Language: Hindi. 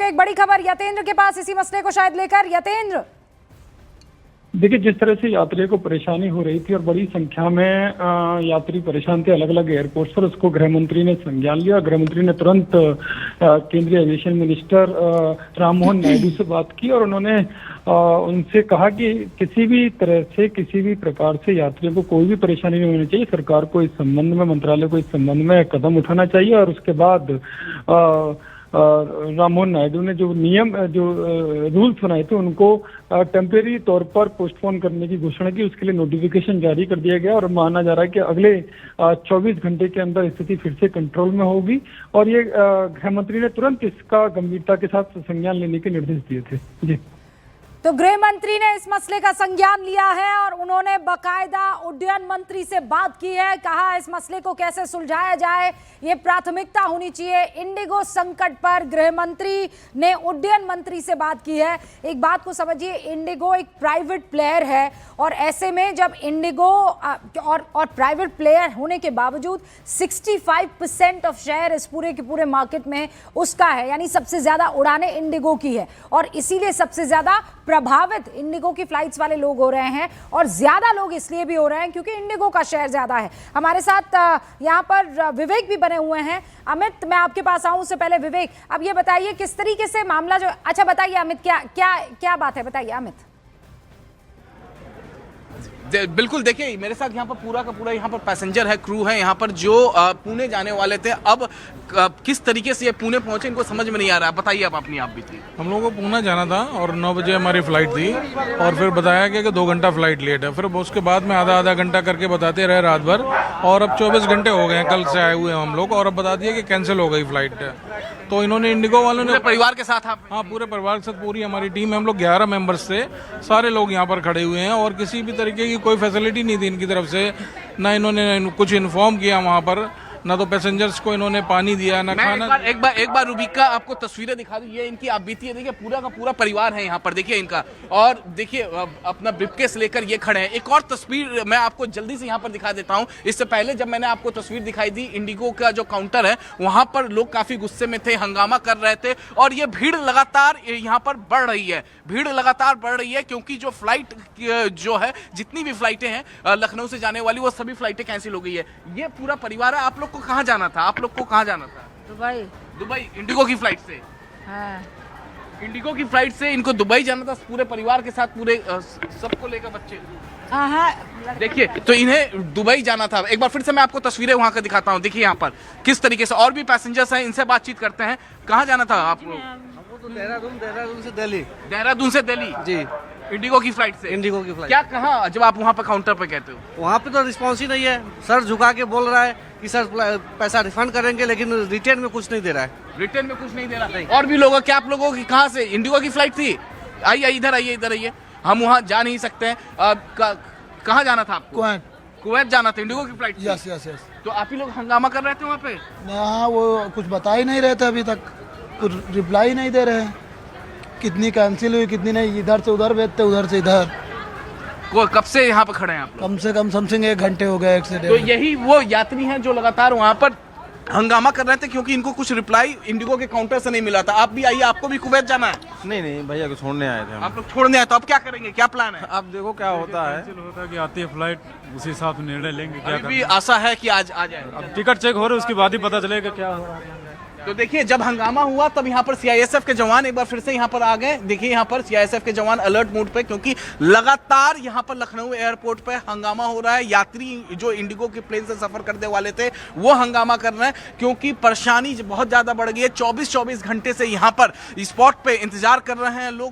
एक बड़ी खबर यतेंद्र के पास इसी मसले को शायद लेकर। यतेंद्र, देखिए, जिस तरह से यात्रियों को परेशानी हो रही थी और बड़ी संख्या में यात्री परेशान थे अलग अलग एयरपोर्ट पर, उसको गृह मंत्री ने संज्ञान लिया। गृह मंत्री ने तुरंत केंद्रीय एविएशन मिनिस्टर राममोहन नायडू से बात की और उन्होंने उनसे कहा कि किसी भी तरह से, किसी भी प्रकार से यात्रियों को कोई भी परेशानी नहीं होनी चाहिए। सरकार को इस संबंध में, मंत्रालय को इस संबंध में कदम उठाना चाहिए। और उसके बाद राममोहन नायडू ने जो रूल्स बनाए थे उनको टेम्परेरी तौर पर पोस्टपोन करने की घोषणा की। उसके लिए नोटिफिकेशन जारी कर दिया गया और माना जा रहा है कि अगले 24 घंटे के अंदर स्थिति फिर से कंट्रोल में होगी। और ये गृह मंत्री ने तुरंत इसका गंभीरता के साथ संज्ञान लेने के निर्देश दिए थे। जी, तो गृह मंत्री ने इस मसले का संज्ञान लिया है और उन्होंने बकायदा उड्डयन मंत्री से बात की है। कहा इस मसले को कैसे सुलझाया जाए, ये प्राथमिकता होनी चाहिए। इंडिगो संकट पर गृह मंत्री ने उड्डयन मंत्री से बात की है। एक बात को समझिए, इंडिगो एक प्राइवेट प्लेयर है और ऐसे में जब इंडिगो और प्राइवेट प्लेयर होने के बावजूद 65% ऑफ शेयर इस पूरे के पूरे मार्केट में उसका है, यानी सबसे ज्यादा उड़ानें इंडिगो की है और इसीलिए सबसे ज्यादा प्रभावित इंडिगो की फ्लाइट्स वाले लोग हो रहे हैं। और ज्यादा लोग इसलिए भी हो रहे हैं क्योंकि इंडिगो का शेयर ज्यादा है। हमारे साथ यहाँ पर विवेक भी बने हुए हैं। अमित, मैं आपके पास आऊं उससे पहले विवेक, अब ये बताइए किस तरीके से मामला जो, अच्छा बताइए अमित, क्या क्या क्या बात है, बताइए अमित। बिल्कुल, देखिए मेरे साथ यहाँ पर पूरा का पूरा यहाँ पर पैसेंजर है, क्रू है यहाँ पर जो पुणे जाने वाले थे। अब किस तरीके से ये पुणे पहुंचे इनको समझ में नहीं आ रहा है, बताइए आप अपनी आप भी थी। हम लोगों को पुणे जाना था और 9 बजे हमारी फ्लाइट थी और फिर बताया गया कि 2 घंटा फ्लाइट लेट है। फिर उसके बाद में आधा घंटा करके बताते रहे रात भर और अब 24 घंटे हो गए हैं, कल से आए हुए हैं हम लोग, और अब बता दिया कि कैंसिल हो गई फ्लाइट। तो इन्होंने, इंडिगो वालों ने, परिवार के साथ आप? हाँ, पूरे परिवार के साथ पूरी हमारी टीम है, हम लोग 11 मेंबर्स थे, सारे लोग यहाँ पर खड़े हुए हैं और किसी भी तरीके की कोई फैसिलिटी नहीं थी इनकी तरफ से। ना इन्होंने कुछ इन्फॉर्म किया वहाँ पर, ना तो पैसेंजर्स को इन्होंने पानी दिया, ना खाना। एक बार रुबिका आपको तस्वीरें दिखा दूं, ये इनकी आप बीती है। देखिए पूरा का पूरा परिवार है यहाँ पर, देखिए इनका। और देखिए अपना ब्रीफकेस लेकर ये खड़े हैं। एक और तस्वीर मैं आपको जल्दी से यहाँ पर दिखा देता हूँ। इससे पहले जब मैंने आपको तस्वीर दिखाई दी, इंडिगो का जो काउंटर है वहां पर लोग काफी गुस्से में थे, हंगामा कर रहे थे और ये भीड़ लगातार यहाँ पर बढ़ रही है। भीड़ लगातार बढ़ रही है क्योंकि जो फ्लाइट जो है, जितनी भी फ्लाइटें हैं लखनऊ से जाने वाली, वो सभी फ्लाइटें कैंसिल हो गई है। ये पूरा परिवार है। आप लोग को कहाँ जाना था? आप लोग को कहाँ जाना था? दुबई इंडिगो की फ्लाइट से। हाँ। इंडिगो की फ्लाइट से इनको दुबई जाना था पूरे परिवार के साथ, पूरे सबको लेकर, बच्चे। देखिए, तो इन्हें दुबई जाना था। एक बार फिर से मैं आपको तस्वीरें वहां का दिखाता हूँ। देखिए यहाँ पर किस तरीके से, और भी पैसेंजर्स हैं, इनसे बातचीत करते हैं। कहाँ जाना था आपको? तो देहरादून से दिल्ली। देहरादून से दिल्ली जी, इंडिगो की फ्लाइट से। इंडिगो की फ्लाइट। क्या कहा जब आप वहाँ पर काउंटर पे कहते हो? वहाँ पे तो रिस्पॉन्स ही नहीं है। सर झुका के बोल रहा है कि सर पैसा रिफंड करेंगे, लेकिन रिटर्न में कुछ नहीं दे रहा है। रिटर्न में कुछ नहीं दे रहा है। और भी लोग, क्या आप लोगों की कहाँ से? इंडिगो की फ्लाइट थी? आइए इधर आइए, इधर आइए। हम वहाँ जा नहीं सकते हैं। कहाँ जाना था आपको? कुवैत जाना था, इंडिगो की फ्लाइट। Yes yes yes. तो आप ही लोग हंगामा कर रहे थे वहाँ पे? हाँ, वो कुछ बता ही नहीं रहे थे, अभी तक कुछ रिप्लाई नहीं दे रहे हैं। कितनी कैंसिल हुई, कितनी नहीं, इधर से उधर भेजते, उधर से इधर। कब से यहाँ पे खड़े हैं आप? कम से कम समथिंग 1 घंटे हो गए, 1 से 1.5। तो यही वो यात्री हैं जो लगातार वहाँ पर हंगामा कर रहे थे क्योंकि इनको कुछ रिप्लाई इंडिगो के काउंटर से नहीं मिला था। आप भी आइए, आपको भी कुवैत जाना है? नहीं, भैया को छोड़ने आए थे हम। आप लोग छोड़ने आए, तो अब क्या करेंगे, क्या प्लान है? अब देखो क्या होता है। होता है कि आती है फ्लाइट, उसी साथ निर्णय लेंगे क्या अभी भी आशा है कि आज आ जाए। अब टिकट चेक हो रहे, उसके बाद ही पता चलेगा क्या हो रहा है। तो देखिए, जब हंगामा हुआ तब यहाँ पर सीआईएसएफ के जवान एक बार फिर से यहाँ पर आ गए। देखिए यहाँ पर सीआईएसएफ के जवान अलर्ट मोड पे, क्योंकि लगातार यहाँ पर लखनऊ एयरपोर्ट पे हंगामा हो रहा है। यात्री जो इंडिगो के प्लेन से सफर करने वाले थे वो हंगामा कर रहे हैं क्योंकि परेशानी बहुत ज्यादा बढ़ गई है। 24 घंटे से यहाँ पर स्पॉट पे इंतजार कर रहे हैं लोग।